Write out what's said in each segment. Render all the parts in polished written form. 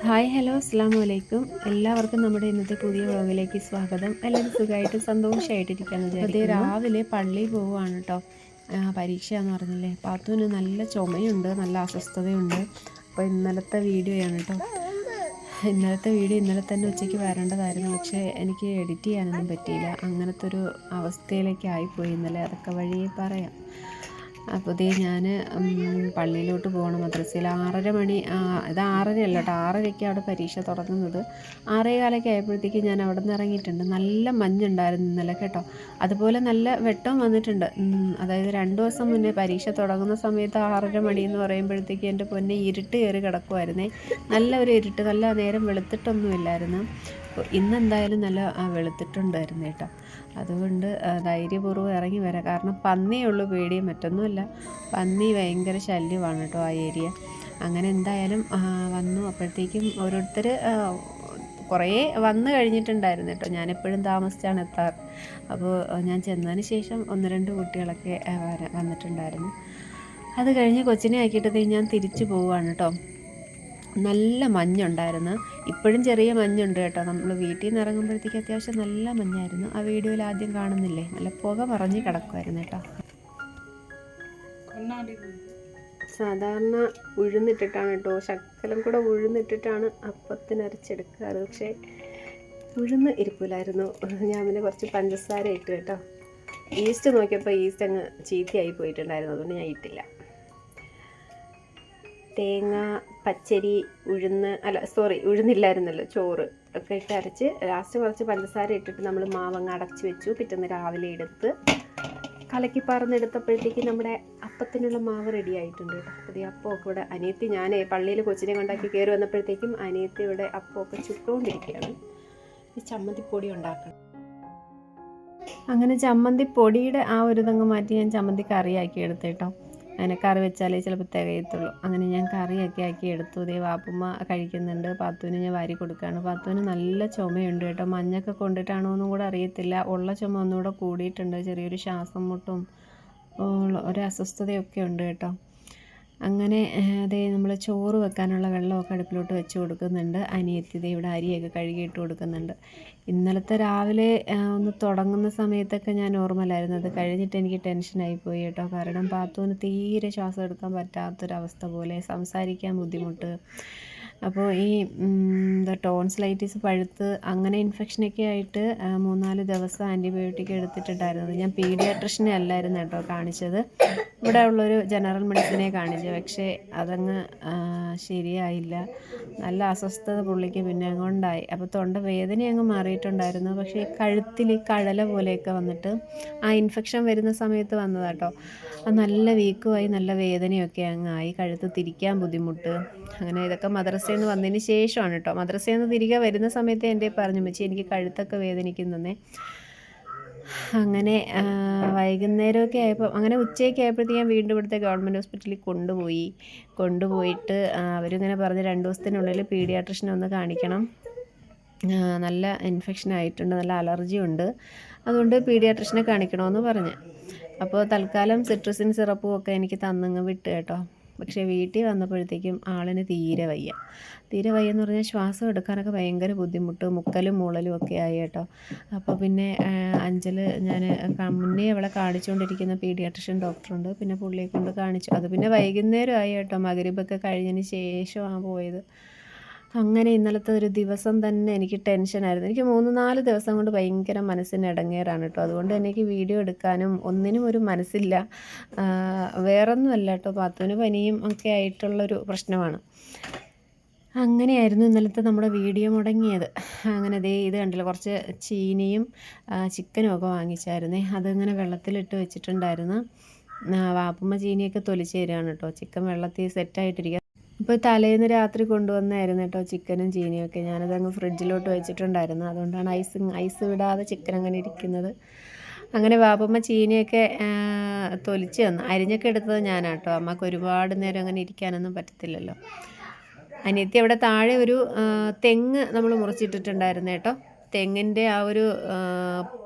Hi hello അസ്സാം വലൈക്കും. എല്ലാവർക്കും നമ്മുടെ ഇന്നത്തെ പുതിയ വ്ളോഗിലേക്ക് സ്വാഗതം. എല്ലാവരും സുഖമായിട്ട് സന്തോഷമായിട്ടിരിക്കാമെന്ന് വിചാരിക്കുന്നു. രാവിലെ പള്ളിയിൽ പോവുകയാണ് കേട്ടോ. പരീക്ഷയാണെന്ന് പറഞ്ഞില്ലേ. പാത്തുവിന് നല്ല ചുമയുണ്ട്, നല്ല അസ്വസ്ഥതയുണ്ട്. അപ്പോൾ ഇന്നലത്തെ വീഡിയോയാണ് കേട്ടോ. ഇന്നലത്തെ വീഡിയോ ഇന്നലെ തന്നെ ഉച്ചയ്ക്ക് വരേണ്ടതായിരുന്നു, പക്ഷേ എനിക്ക് എഡിറ്റ് ചെയ്യാനൊന്നും പറ്റിയില്ല. അങ്ങനത്തെ ഒരു അവസ്ഥയിലേക്ക് ആയിപ്പോയി ഇന്നലെ. അതൊക്കെ വഴിയേ പറയാം. അപ്പോൾ ഇതേ ഞാൻ പള്ളിയിലോട്ട് പോകണം. മദ്രസയിൽ 6:30 മണി, ഇത് 6:30 അല്ല കേട്ടോ, 6:30ക്ക് അവിടെ പരീക്ഷ തുടങ്ങുന്നത്. 6:15 ആയപ്പോഴത്തേക്ക് ഞാൻ അവിടെ നിന്ന് ഇറങ്ങിയിട്ടുണ്ട്. നല്ല മഞ്ഞുണ്ടായിരുന്നു ഇന്നലെ കേട്ടോ. അതുപോലെ നല്ല വെട്ടം വന്നിട്ടുണ്ട്. അതായത് 2 ദിവസം മുന്നേ പരീക്ഷ തുടങ്ങുന്ന സമയത്ത് 6:30 മണി എന്ന് പറയുമ്പോഴത്തേക്ക് എൻ്റെ പൊന്നെ ഇരുട്ട് കയറി കിടക്കുമായിരുന്നേ. നല്ല ഒരു ഇരുട്ട്, നല്ല നേരം വെളുത്തിട്ടൊന്നുമില്ലായിരുന്നു. ഇന്നെന്തായാലും നല്ല വെളുത്തിട്ടുണ്ടായിരുന്നു കേട്ടോ. അതുകൊണ്ട് ധൈര്യപൂർവ്വം ഇറങ്ങി വരാം. കാരണം പന്നിയുള്ളൂ പേടി, മറ്റൊന്നുമല്ല. പന്നി ഭയങ്കര ശല്യമാണ് കേട്ടോ ആ ഏരിയ. അങ്ങനെ എന്തായാലും വന്നു. അപ്പോഴത്തേക്കും ഓരോരുത്തർ കുറേ വന്നു കഴിഞ്ഞിട്ടുണ്ടായിരുന്നു കേട്ടോ. ഞാനെപ്പോഴും താമസിച്ചാണ് എത്താറ്. അപ്പോൾ ഞാൻ ചെന്നതിന് ശേഷം 1-2 കുട്ടികളൊക്കെ വന്നിട്ടുണ്ടായിരുന്നു. അത് കഴിഞ്ഞ് കൊച്ചിനെ ആക്കിയിട്ട് ഞാൻ തിരിച്ചു പോവുകയാണ് കേട്ടോ. നല്ല മഞ്ഞുണ്ടായിരുന്നു. ഇപ്പോഴും ചെറിയ മഞ്ഞുണ്ട് കേട്ടോ. നമ്മൾ വീട്ടിൽ നിന്ന് ഇറങ്ങുമ്പോഴത്തേക്ക് അത്യാവശ്യം നല്ല മഞ്ഞായിരുന്നു. ആ വീഡിയോയിൽ ആദ്യം കാണുന്നില്ലേ, നല്ല പുക മറഞ്ഞ് കിടക്കുമായിരുന്നു കേട്ടോ. സാധാരണ ഉഴുന്നിട്ടിട്ടാണ് കേട്ടോ, ശക്കലം കൂടെ ഉഴുന്നിട്ടിട്ടാണ് അപ്പത്തിന് അരച്ചെടുക്കാറ്. പക്ഷേ ഉഴുന്ന് ഇരിപ്പില്ലായിരുന്നു. ഞാൻ പിന്നെ കുറച്ച് പഞ്ചസാര ഇട്ട് കേട്ടോ. ഈസ്റ്റ് നോക്കിയപ്പോൾ ഈസ്റ്റ് അങ്ങ് ചീത്തയായി പോയിട്ടുണ്ടായിരുന്നു, അതുകൊണ്ട് ഞാൻ ഇട്ടില്ല. തേങ്ങ, പച്ചരി, ഉഴുന്നില്ലായിരുന്നല്ലോ, ചോറ് ഒക്കെ ഇട്ട് അരച്ച് ലാസ്റ്റ് കുറച്ച് പഞ്ചസാര ഇട്ടിട്ട് നമ്മൾ മാവങ്ങ് അടച്ച് വെച്ചു. പിറ്റേന്ന് രാവിലെ എടുത്ത് കലക്കി പറന്നെടുത്തപ്പോഴത്തേക്ക് നമ്മുടെ അപ്പത്തിനുള്ള മാവ് റെഡി ആയിട്ടുണ്ട് കേട്ടോ. അതേ അപ്പമൊക്കെ ഇവിടെ അനിയത്തി, ഞാൻ പള്ളിയിൽ കൊച്ചിനെ കൊണ്ടാക്കി കയറി വന്നപ്പോഴത്തേക്കും അനിയത്തി ഇവിടെ അപ്പമൊക്കെ ചുട്ടുകൊണ്ടിരിക്കുകയാണ്. ഈ ചമ്മന്തിപ്പൊടി ഉണ്ടാക്കണം. അങ്ങനെ ചമ്മന്തിപ്പൊടിയുടെ ആ ഒരു ഇതങ്ങ് മാറ്റി ഞാൻ ചമ്മന്തി കറിയാക്കി എടുത്തു കേട്ടോ. അങ്ങനെ കറി വെച്ചാലേ ചിലപ്പോൾ തികയത്തുള്ളൂ. അങ്ങനെ ഞാൻ കറിയൊക്കെ ആക്കി എടുത്തു. ഇതേ വാപ്പുമ്മ കഴിക്കുന്നുണ്ട്. പാത്തുവിന് ഞാൻ വാരി കൊടുക്കുകയാണ്. പാത്തുവിന് നല്ല ചുമയുണ്ട് കേട്ടോ. മഞ്ഞൊക്കെ കൊണ്ടിട്ടാണോ എന്നും കൂടെ അറിയത്തില്ല. ഉള്ള ചുമ ഒന്നുകൂടെ കൂടിയിട്ടുണ്ട്. ചെറിയൊരു ശ്വാസം മുട്ടും ഒരു അസ്വസ്ഥതയൊക്കെ ഉണ്ട് കേട്ടോ. അങ്ങനെ അതേ നമ്മൾ ചോറ് വെക്കാനുള്ള വെള്ളമൊക്കെ അടുപ്പിലോട്ട് വെച്ച് കൊടുക്കുന്നുണ്ട്. അനിയത്തി ഇവിടെ അരിയൊക്കെ കഴുകിയിട്ട് കൊടുക്കുന്നുണ്ട്. ഇന്നലത്തെ രാവിലെ ഒന്ന് തുടങ്ങുന്ന സമയത്തൊക്കെ ഞാൻ നോർമലായിരുന്നു. അത് കഴിഞ്ഞിട്ട് എനിക്ക് ടെൻഷനായിപ്പോയി കേട്ടോ. കാരണം പാത്തുവിന് തീരെ ശ്വാസം എടുക്കാൻ പറ്റാത്തൊരവസ്ഥ പോലെ, സംസാരിക്കാൻ ബുദ്ധിമുട്ട്. അപ്പോൾ ഈ ടോൺസിലൈറ്റിസ് പഴുത്ത് അങ്ങനെ ഇൻഫെക്ഷനൊക്കെ ആയിട്ട് 3-4 ദിവസം ആൻറ്റിബയോട്ടിക് എടുത്തിട്ടുണ്ടായിരുന്നത്. ഞാൻ പീഡിയാട്രിഷനെ അല്ലായിരുന്നു കേട്ടോ കാണിച്ചത്, ഇവിടെ ഉള്ളൊരു ജനറൽ മെഡിസിനെ കാണിച്ചത്. പക്ഷേ അതങ്ങ് ശരിയായില്ല. നല്ല അസ്വസ്ഥത പുള്ളിക്ക് പിന്നെ അങ്ങോട്ടായി. അപ്പോൾ തൊണ്ട വേദന അങ്ങ് മാറിയിട്ടുണ്ടായിരുന്നു. പക്ഷേ ഈ കഴുത്തിൽ ഈ കഴല പോലെയൊക്കെ വന്നിട്ട് ആ ഇൻഫെക്ഷൻ വരുന്ന സമയത്ത് വന്നതാട്ടോ. അത് നല്ല വീക്കുമായി, നല്ല വേദനയൊക്കെ അങ്ങായി. കഴുത്ത് തിരിക്കാൻ ബുദ്ധിമുട്ട്. അങ്ങനെ ഇതൊക്കെ മദ്രസയിൽ നിന്ന് വന്നതിന് ശേഷമാണ് കേട്ടോ. മദ്രസയിൽ നിന്ന് തിരികെ വരുന്ന സമയത്ത് എൻ്റെ പറഞ്ഞു, വെച്ച് എനിക്ക് കഴുത്തൊക്കെ വേദനിക്കുന്നേ. അങ്ങനെ വൈകുന്നേരമൊക്കെ ആയപ്പോൾ, അങ്ങനെ ഉച്ചയൊക്കെ ആയപ്പോഴത്തേക്ക് ഞാൻ വീണ്ടും ഇവിടുത്തെ ഗവൺമെൻറ് ഹോസ്പിറ്റലിൽ കൊണ്ടുപോയിട്ട് അവരിങ്ങനെ പറഞ്ഞ് 2 ദിവസത്തിനുള്ളിൽ പീഡിയാട്രിഷനെ ഒന്ന് കാണിക്കണം, നല്ല ഇൻഫെക്ഷൻ ആയിട്ടുണ്ട്, നല്ല അലർജി ഉണ്ട്, അതുകൊണ്ട് പീഡിയാട്രിഷനെ കാണിക്കണമെന്ന് പറഞ്ഞ്. അപ്പോൾ തൽക്കാലം സിട്രസിൻ സിറപ്പും ഒക്കെ എനിക്ക് തന്നങ്ങ് വിട്ട് കേട്ടോ. പക്ഷേ വീട്ടിൽ വന്നപ്പോഴത്തേക്കും ആളിന് തീരെ വയ്യെന്ന് പറഞ്ഞാൽ ശ്വാസം എടുക്കാനൊക്കെ ഭയങ്കര ബുദ്ധിമുട്ട്, മുക്കലും മൂളലും ഒക്കെ ആയി കേട്ടോ. അപ്പോൾ പിന്നെ അഞ്ചല്, ഞാൻ മുന്നേ അവളെ കാണിച്ചുകൊണ്ടിരിക്കുന്ന പീഡിയാട്രിഷ്യൻ ഡോക്ടറുണ്ട്, പിന്നെ പുള്ളിയെ കൊണ്ട് കാണിച്ചു. അത് പിന്നെ വൈകുന്നേരം ആയി കേട്ടോ, മഗ്‌രിബൊക്കെ കഴിഞ്ഞതിന് ശേഷമാണ് പോയത്. അങ്ങനെ ഇന്നലത്തെ ഒരു ദിവസം തന്നെ എനിക്ക് ടെൻഷനായിരുന്നു. എനിക്ക് 3-4 ദിവസം കൊണ്ട് ഭയങ്കര മനസ്സിന് ഇടങ്ങേറാണ് കേട്ടോ. അതുകൊണ്ട് എനിക്ക് വീഡിയോ എടുക്കാനും ഒന്നിനും ഒരു മനസ്സില്ല. വേറൊന്നുമല്ല കേട്ടോ, പാത്തുവിന് പനിയും ഒക്കെ ആയിട്ടുള്ളൊരു പ്രശ്നമാണ്. അങ്ങനെയായിരുന്നു ഇന്നലത്തെ നമ്മുടെ വീഡിയോ മുടങ്ങിയത്. അങ്ങനെ ഇത് കണ്ടില്ല, കുറച്ച് ചീനിയും ചിക്കനും ഒക്കെ വാങ്ങിച്ചായിരുന്നേ. അതിങ്ങനെ വെള്ളത്തിലിട്ട് വെച്ചിട്ടുണ്ടായിരുന്നു. വാപ്പുമ്മ ചീനിയൊക്കെ തൊലിച്ച് തരികയാണ് കേട്ടോ. ചിക്കൻ വെള്ളത്തിൽ സെറ്റായിട്ടിരിക്കുക. ഇപ്പോൾ തലേന്ന് രാത്രി കൊണ്ടുവന്നായിരുന്നു കേട്ടോ ചിക്കനും ചീനിയൊക്കെ. ഞാനതങ്ങ് ഫ്രിഡ്ജിലോട്ട് വെച്ചിട്ടുണ്ടായിരുന്നു. അതുകൊണ്ടാണ് ഐസ് വിടാതെ ചിക്കൻ അങ്ങനെ ഇരിക്കുന്നത്. അങ്ങനെ വാപ്പമ്മ ചീനിയൊക്കെ തൊലിച്ച് തന്നു. അരിഞ്ഞൊക്കെ എടുത്തത് ഞാനാണ് കേട്ടോ. അമ്മക്ക് ഒരുപാട് നേരം അങ്ങനെ ഇരിക്കാനൊന്നും പറ്റത്തില്ലല്ലോ. അനിയത്തി അവിടെ താഴെ ഒരു തെങ്ങ് നമ്മൾ മുറിച്ചിട്ടിട്ടുണ്ടായിരുന്നു കേട്ടോ. തെങ്ങിൻ്റെ ആ ഒരു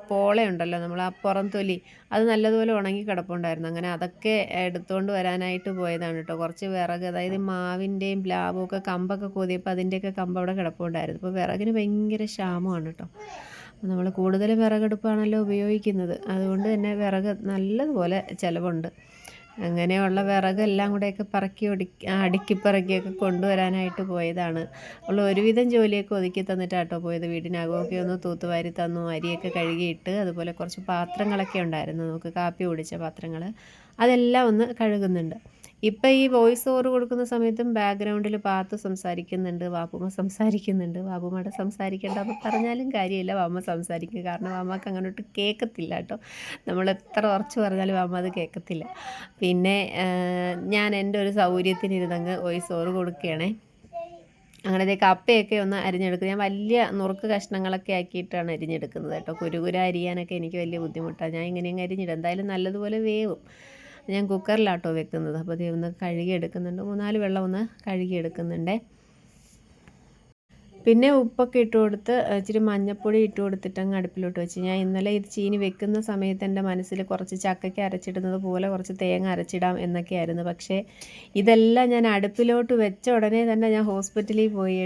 പോളയുണ്ടല്ലോ, നമ്മൾ ആ പുറം തൊലി, അത് നല്ലതുപോലെ ഉണങ്ങി കിടപ്പുണ്ടായിരുന്നു. അങ്ങനെ അതൊക്കെ എടുത്തുകൊണ്ട് വരാനായിട്ട് പോയതാണ് കേട്ടോ. കുറച്ച് വിറക്, അതായത് മാവിൻ്റെയും പ്ലാവും ഒക്കെ കമ്പൊക്കെ കൊതിയപ്പോൾ അതിൻ്റെയൊക്കെ കമ്പ് അവിടെ കിടപ്പുണ്ടായിരുന്നു. അപ്പോൾ വിറകിന് ഭയങ്കര ക്ഷാമമാണ് കേട്ടോ. നമ്മൾ കൂടുതലും വിറകടുപ്പാണല്ലോ ഉപയോഗിക്കുന്നത്, അതുകൊണ്ട് തന്നെ വിറക് നല്ലതുപോലെ ചിലവുണ്ട്. അങ്ങനെയുള്ള വിറകെല്ലാം കൂടെയൊക്കെ അടുക്കിപ്പറക്കിയൊക്കെ കൊണ്ടുവരാനായിട്ട് പോയതാണ്. അവൾ ഒരുവിധം ജോലിയൊക്കെ ഒതുക്കി തന്നിട്ടാട്ടോ പോയത്. വീടിനകമൊക്കെ ഒന്ന് തൂത്തുവാരി തന്നു, അരിയൊക്കെ കഴുകിയിട്ട്, അതുപോലെ കുറച്ച് പാത്രങ്ങളൊക്കെ ഉണ്ടായിരുന്നു, നമുക്ക് കാപ്പി കുടിച്ച പാത്രങ്ങൾ, അതെല്ലാം ഒന്ന് കഴുകുന്നുണ്ട്. ഇപ്പം ഈ വോയിസ് ഓവർ കൊടുക്കുന്ന സമയത്തും ബാക്ക്ഗ്രൗണ്ടിൽ പാത്തു സംസാരിക്കുന്നുണ്ട്, വാപ്പുമ്മ സംസാരിക്കുന്നുണ്ട്. വാപ്പുമ്മയുടെ സംസാരിക്കേണ്ടെന്ന് പറഞ്ഞാലും കാര്യമില്ല, വാമ്മ സംസാരിക്കും. കാരണം വാമ്മക്ക് അങ്ങോട്ട് കേൾക്കത്തില്ല കേട്ടോ. നമ്മൾ എത്ര ഉറച്ച് പറഞ്ഞാലും വാമ്മ അത് കേൾക്കത്തില്ല. പിന്നെ ഞാൻ എൻ്റെ ഒരു സൗകര്യത്തിന് ഇരുന്നങ്ങ് വോയിസ് ഓവർ കൊടുക്കുകയാണേ. അങ്ങനെ കപ്പയൊക്കെ ഒന്ന് അരിഞ്ഞെടുക്കുക. ഞാൻ വലിയ നുറുക്ക് കഷ്ണങ്ങളൊക്കെ ആക്കിയിട്ടാണ് അരിഞ്ഞെടുക്കുന്നത് കേട്ടോ. കുരുകുര അരിയാനൊക്കെ എനിക്ക് വലിയ ബുദ്ധിമുട്ടാണ്. ഞാൻ ഇങ്ങനെ അരിഞ്ഞിടും, എന്തായാലും നല്ലതുപോലെ വേവും. ഞാൻ കുക്കറിലാട്ടോ വെക്കുന്നത്. അപ്പോൾ ഇത് ഒന്ന് കഴുകിയെടുക്കുന്നുണ്ട്, 3-4 വെള്ളം ഒന്ന് കഴുകിയെടുക്കുന്നുണ്ടേ. പിന്നെ ഉപ്പൊക്കെ ഇട്ട് കൊടുത്ത് ഇച്ചിരി മഞ്ഞൾപ്പൊടി ഇട്ട് കൊടുത്തിട്ട് അങ്ങ് അടുപ്പിലോട്ട് വെച്ച്. ഞാൻ ഇന്നലെ ഇത് ചീനി വെക്കുന്ന സമയത്ത് എൻ്റെ മനസ്സിൽ കുറച്ച് ചക്കയ്ക്ക് അരച്ചിടുന്നത് പോലെ കുറച്ച് തേങ്ങ അരച്ചിടാം എന്നൊക്കെയായിരുന്നു. പക്ഷേ ഇതെല്ലാം ഞാൻ അടുപ്പിലോട്ട് വെച്ച ഉടനെ തന്നെ ഞാൻ ഹോസ്പിറ്റലിൽ പോയി.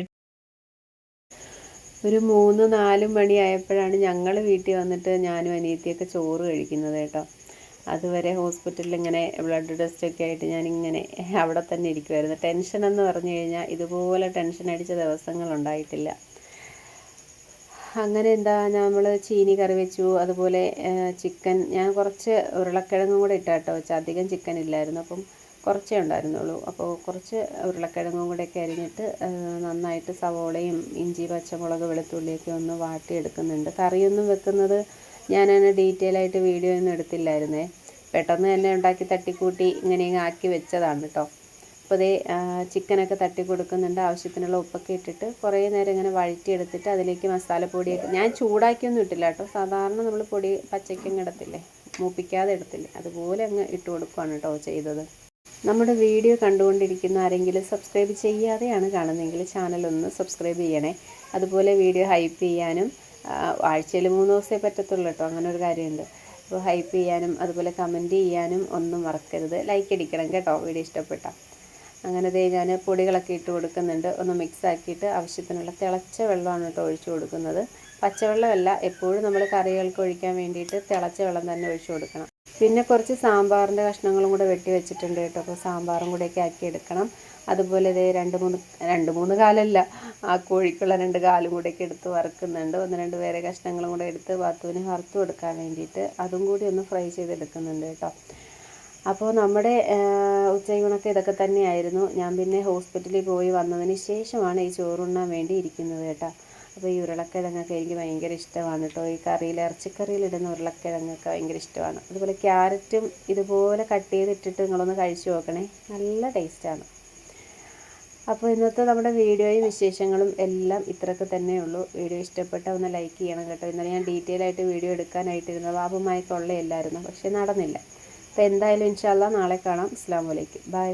ഒരു 3-4 മണിയായപ്പോഴാണ് ഞങ്ങൾ വീട്ടിൽ വന്നിട്ട് ഞാനും അനിയത്തിയൊക്കെ ചോറ് കഴിക്കുന്നത് കേട്ടോ. അതുവരെ ഹോസ്പിറ്റലിൽ ഇങ്ങനെ ബ്ലഡ് ടെസ്റ്റൊക്കെ ആയിട്ട് ഞാനിങ്ങനെ അവിടെ തന്നെ ഇരിക്കുമായിരുന്നു. ടെൻഷൻ എന്ന് പറഞ്ഞു കഴിഞ്ഞാൽ ഇതുപോലെ ടെൻഷൻ അടിച്ച ദിവസങ്ങളുണ്ടായിട്ടില്ല. അങ്ങനെ നമ്മൾ ചീനി കറി വെച്ചു, അതുപോലെ ചിക്കൻ, ഞാൻ കുറച്ച് ഉരുളക്കിഴങ്ങും കൂടെ ഇട്ടാട്ടോ വെച്ചാൽ, അധികം ചിക്കൻ ഇല്ലായിരുന്നു, അപ്പം കുറച്ചേ ഉണ്ടായിരുന്നുള്ളൂ. അപ്പോൾ കുറച്ച് ഉരുളക്കിഴങ്ങും കൂടെയൊക്കെ അരിഞ്ഞിട്ട് നന്നായിട്ട് സവോളയും ഇഞ്ചി, പച്ചമുളക്, വെളുത്തുള്ളിയൊക്കെ ഒന്ന് വാട്ടിയെടുക്കുന്നുണ്ട്. കറിയൊന്നും വെക്കുന്നത് ഞാനതിന് ഡീറ്റെയിൽ ആയിട്ട് വീഡിയോ ഒന്നും എടുത്തില്ലായിരുന്നേ. പെട്ടെന്ന് തന്നെ ഉണ്ടാക്കി തട്ടിക്കൂട്ടി ഇങ്ങനെ ആക്കി വെച്ചതാണ് കേട്ടോ. അപ്പോൾ അതേ ചിക്കനൊക്കെ തട്ടി കൊടുക്കുന്നുണ്ട്. ആവശ്യത്തിനുള്ള ഉപ്പൊക്കെ ഇട്ടിട്ട് കുറേ നേരം ഇങ്ങനെ വഴറ്റിയെടുത്തിട്ട് അതിലേക്ക് മസാലപ്പൊടിയൊക്കെ, ഞാൻ ചൂടാക്കിയൊന്നും ഇട്ടില്ല കേട്ടോ. സാധാരണ നമ്മൾ പൊടി പച്ചയ്ക്കങ്ങ് ഇടത്തില്ലേ, മൂപ്പിക്കാതെ ഇടത്തില്ലേ, അതുപോലെ അങ്ങ് ഇട്ട് കൊടുക്കുകയാണ് കേട്ടോ ചെയ്തത്. നമ്മുടെ വീഡിയോ കണ്ടുകൊണ്ടിരിക്കുന്ന ആരെങ്കിലും സബ്സ്ക്രൈബ് ചെയ്യാതെയാണ് കാണുന്നതെങ്കിൽ ചാനലൊന്ന് സബ്സ്ക്രൈബ് ചെയ്യണേ. അതുപോലെ വീഡിയോ ഹൈപ്പ് ചെയ്യാനും, ആഴ്ചയിൽ 3 ദിവസമേ പറ്റത്തുള്ളൂ കേട്ടോ, അങ്ങനെ ഒരു കാര്യമുണ്ട്. അപ്പോൾ ഹൈപ്പ് ചെയ്യാനും അതുപോലെ കമൻറ്റ് ചെയ്യാനും ഒന്നും മറക്കരുത്. ലൈക്ക് അടിക്കണം കേട്ടോ വീഡിയോ ഇഷ്ടപ്പെട്ടാൽ. അങ്ങനെ ഞാൻ പൊടികളൊക്കെ ഇട്ട് കൊടുക്കുന്നുണ്ട്. ഒന്ന് മിക്സ് ആക്കിയിട്ട് ആവശ്യത്തിനുള്ള തിളച്ച വെള്ളമാണ് കേട്ടോ ഒഴിച്ചു കൊടുക്കുന്നത്. പച്ചവെള്ളമല്ല, എപ്പോഴും നമ്മൾ കറികൾക്ക് ഒഴിക്കാൻ വേണ്ടിയിട്ട് തിളച്ച വെള്ളം തന്നെ ഒഴിച്ചു കൊടുക്കണം. പിന്നെ കുറച്ച് സാമ്പാറിൻ്റെ കഷ്ണങ്ങളും കൂടെ വെട്ടി വെച്ചിട്ടുണ്ട് കേട്ടോ. അപ്പോൾ സാമ്പാറും കൂടെയൊക്കെ ആക്കി എടുക്കണം. അതുപോലെ ഇതേ 2-3 കാലല്ല, ആ കോഴിക്കുള്ള 2 കാലും കൂടെയൊക്കെ എടുത്ത് വറുക്കുന്നുണ്ട്. 1-2 വേറെ കഷ്ണങ്ങളും കൂടെ എടുത്ത് ബാത്തുവിന് വറുത്ത് കൊടുക്കാൻ വേണ്ടിയിട്ട് അതും കൂടി ഒന്ന് ഫ്രൈ ചെയ്തെടുക്കുന്നുണ്ട് കേട്ടോ. അപ്പോൾ നമ്മുടെ ഉച്ചയൂണൊക്കെ ഇതൊക്കെ തന്നെയായിരുന്നു. ഞാൻ പിന്നെ ഹോസ്പിറ്റലിൽ പോയി വന്നതിന് ശേഷമാണ് ഈ ചോറുണ്ണാൻ വേണ്ടി ഇരിക്കുന്നത് കേട്ടോ. അപ്പോൾ ഈ ഉരുളക്കിഴങ്ങൊക്കെ എനിക്ക് ഭയങ്കര ഇഷ്ടമാണ് കേട്ടോ. ഈ കറിയിൽ, ഇറച്ചിക്കറിയിലിടുന്ന ഉരുളക്കിഴങ്ങൊക്കെ ഭയങ്കര ഇഷ്ടമാണ്. അതുപോലെ ക്യാരറ്റും ഇതുപോലെ കട്ട് ചെയ്തിട്ടിട്ട് നിങ്ങളൊന്ന് കഴിച്ചു നോക്കണേ, നല്ല ടേസ്റ്റാണ്. അപ്പോൾ ഇന്നത്തെ നമ്മുടെ വീഡിയോയും വിശേഷങ്ങളും എല്ലാം ഇത്രയൊക്കെ തന്നെയുള്ളൂ. വീഡിയോ ഇഷ്ടപ്പെട്ടാൽ ഒന്ന് ലൈക്ക് ചെയ്യണം കേട്ടോ. ഇന്നലെ ഞാൻ ഡീറ്റെയിൽ ആയിട്ട് വീഡിയോ എടുക്കാനായിട്ടിരുന്നത് ബാബുമായിക്കൊള്ളയല്ലായിരുന്നു, പക്ഷേ നടന്നില്ല. അപ്പോൾ എന്തായാലും ഇൻഷാ അല്ലാഹ് നാളെ കാണാം. അസ്സലാമു അലൈക്കും, ബൈ.